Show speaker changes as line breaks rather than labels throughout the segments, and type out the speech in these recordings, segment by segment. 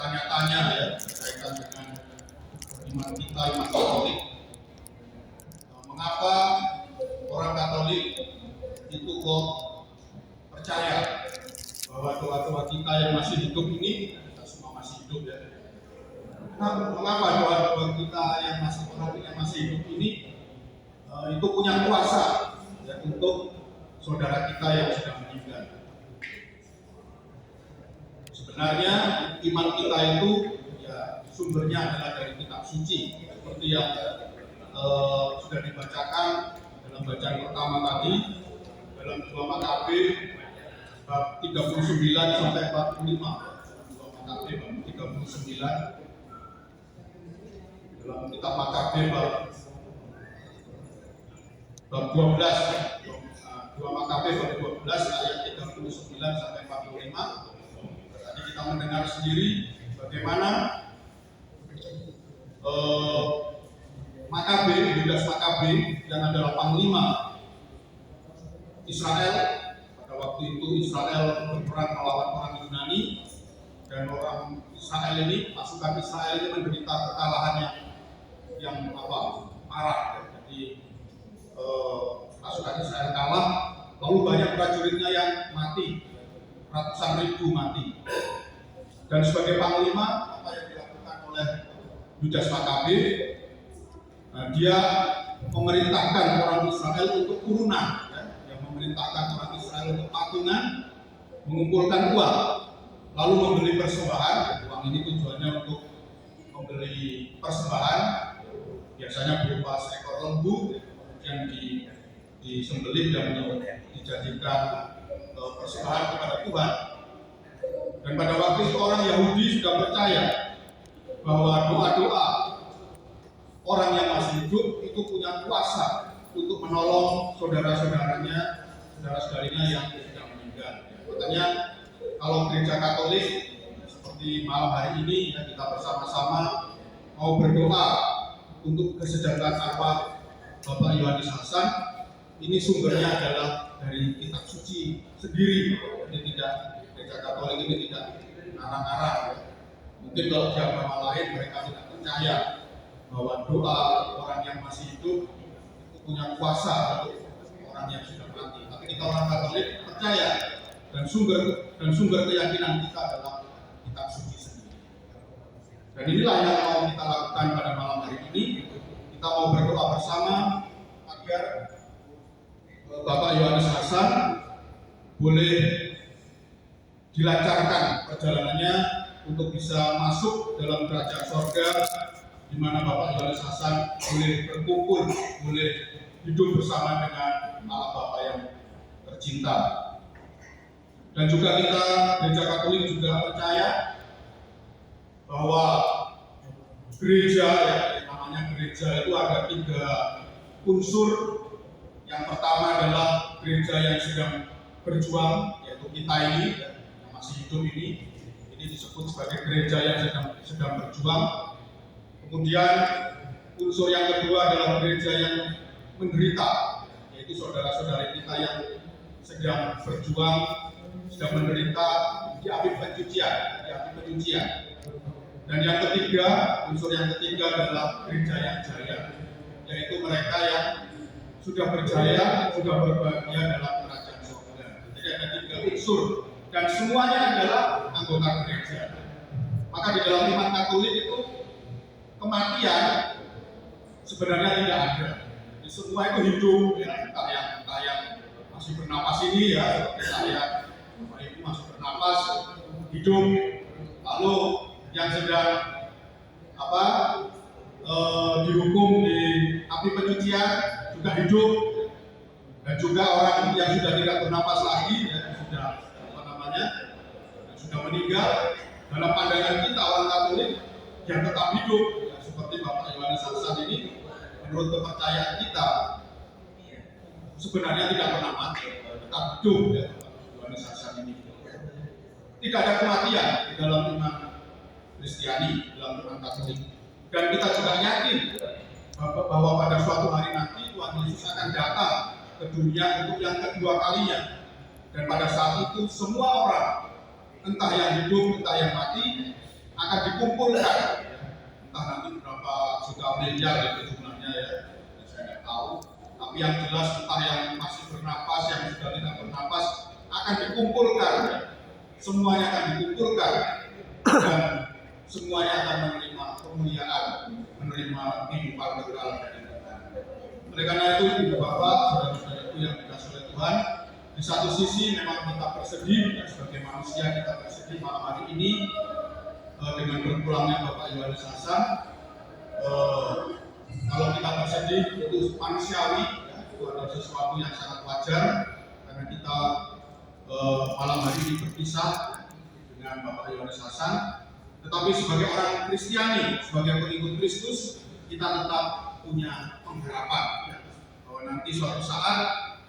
bertanya-tanya ya berkaitan dengan iman kita, iman Katolik. Mengapa orang Katolik itu kok percaya bahwa doa-doa kita yang masih hidup ini, kita semua masih hidup ya. Mengapa doa-doa kita yang masih hidup ini itu punya kuasa ya, untuk saudara kita yang sudah meninggal. Sebenarnya iman kita itu ya sumbernya adalah dari kitab suci, seperti yang sudah dibacakan dalam bacaan pertama tadi dalam 2 Makabe bab 39 sampai 45. 2 Makabe bab 39 dalam kitab Makabe bab 12, 2 Makabe bab 12 ayat 39 sampai 45. Tadi kita mendengar sendiri bagaimana Yudas Makabe yang adalah panglima Israel. Pada waktu itu Israel berperang melawan orang Yunani, dan orang Israel ini, pasukan Israel ini menderita kekalahan yang parah. Jadi pasukan Israel kalah, lalu banyak prajuritnya yang mati, ratusan ribu mati. Dan sebagai panglima, apa yang dilakukan oleh Yudas Makabe, dia memerintahkan orang Israel untuk urunan, ya. Yang memerintahkan orang Israel untuk patungan, mengumpulkan uang, lalu membeli persembahan. Uang ini tujuannya untuk membeli persembahan, biasanya berupa seekor lembu, kemudian disembelih dan dijadikan persembahan kepada Tuhan. Dan pada waktu itu orang Yahudi sudah percaya bahwa doa-doa orang yang masih hidup itu punya kuasa untuk menolong saudara-saudaranya, saudara-saudarinya yang sudah meninggal. Makanya kalau gereja Katolik seperti malam hari ini ya, kita bersama-sama mau berdoa untuk kesejahteraan arwah Bapak Yohanes Hasan, ini sumbernya adalah dari kitab suci sendiri. Jadi tidak, gereja Katolik ini tidak ngarang-ngarang. Mungkin kalau di agama lain mereka tidak percaya bahwa doa orang yang masih hidup itu punya kuasa untuk orang yang sudah mati. Tapi kita orang Katolik percaya, dan sumber keyakinan kita adalah kitab suci sendiri. Dan inilah yang mau kita lakukan pada malam hari ini. Kita mau berdoa bersama agar Bapak Yohanes Hasan boleh dilancarkan perjalanannya untuk bisa masuk dalam kerajaan surga, di mana Bapak Yohanes Hasan boleh berkumpul, boleh hidup bersama dengan Allah Bapa yang tercinta. Dan juga kita gereja Katolik juga percaya bahwa gereja, ya namanya gereja itu ada 3 unsur. Yang pertama adalah gereja yang sedang berjuang, yaitu kita ini yang masih hidup ini disebut sebagai gereja yang sedang berjuang. Kemudian unsur yang kedua adalah gereja yang menderita, yaitu saudara-saudari kita yang sedang berjuang, sedang menderita di api pencucian. Dan yang ketiga, unsur yang ketiga adalah gereja yang jaya, yaitu mereka yang sudah berjaya, sudah berbahagia dalam kerajaan surga. Jadi ada 3 unsur, dan semuanya adalah anggota gereja. Maka di dalam iman Katolik itu kematian sebenarnya tidak ada. Di semua itu hidup, ya, entah yang masih bernapas ini ya, seperti saya, itu masih bernapas, hidup. Lalu yang sedang dihukum di api penyucian juga hidup, dan juga orang yang sudah tidak bernapas lagi, ya, sudah meninggal. Dalam pandangan kita orang Katolik yang tetap hidup, ya, seperti Bapak Yohanes Hasan ini, menurut kepercayaan kita sebenarnya tidak pernah mati, tetap hidup, ya, Bapak Yohanes Hasan ini. Tidak ada kematian di dalam iman Kristiani, dalam iman Katolik. Dan kita juga yakin bahwa pada suatu hari nanti Tuhan Yesus akan datang ke dunia untuk yang kedua kalinya. Dan pada saat itu semua orang, entah yang hidup, entah yang mati, akan dikumpulkan, entah nanti berapa juta miliar itu jumlahnya ya, saya nggak tahu. Tapi yang jelas entah yang masih bernapas, yang sudah tidak bernapas akan dikumpulkan, semuanya akan dikumpulkan dan semuanya akan menerima kemuliaan, menerima kehidupan kekal dari Tuhan. Oleh karena itu, Ibu Bapak, saudara-saudaraku yang dikasihi oleh Tuhan, di satu sisi memang kita bersedih, sebagai manusia kita bersedih malam hari ini dengan berpulangnya Bapak Yohanes Hasan. Kalau kita bersedih itu manusiawi, ya, itu adalah sesuatu yang sangat wajar karena kita malam hari ini berpisah dengan Bapak Yohanes Hasan. Tetapi sebagai orang Kristiani, sebagai pengikut Kristus, kita tetap punya pengharapan ya, bahwa nanti suatu saat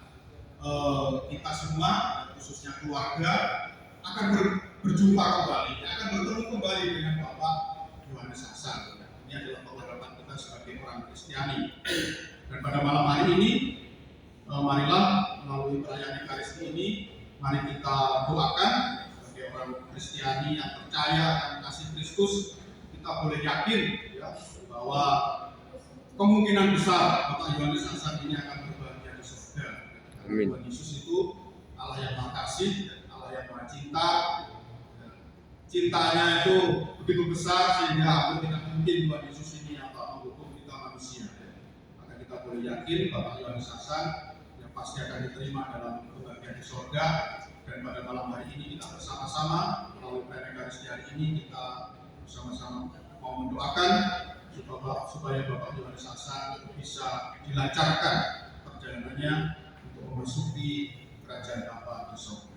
kita semua, khususnya keluarga, akan berjumpa kembali, akan bertemu kembali dengan Bapak Yohanes Hasan. Ini adalah pengharapan kita sebagai orang Kristiani. Dan pada malam hari ini, marilah melalui perayaan Ekaristi ini, mari kita doakan sebagai orang Kristiani yang percaya akan kasih Kristus, kita boleh yakin ya, bahwa kemungkinan besar Bapak Yohanes Hasan ini akan berbahagia di surga. Tuhan Yesus itu Allah yang Maha Kasih, Allah yang Maha Cinta. Cintanya itu begitu besar sehingga hampir tidak mungkin Tuhan Yesus ini yang menghukum kita manusia. Maka kita boleh yakin Bapak Yohanes Hasan yang pasti akan diterima dalam kebahagiaan di surga. Dan pada malam hari ini kita bersama-sama melalui perayaan Ekaristi hari ini kita bersama-sama mau mendoakan supaya Bapak Yohanes Hasan bisa dilancarkan perjalanannya untuk memasuki kerajaan Allah di surga.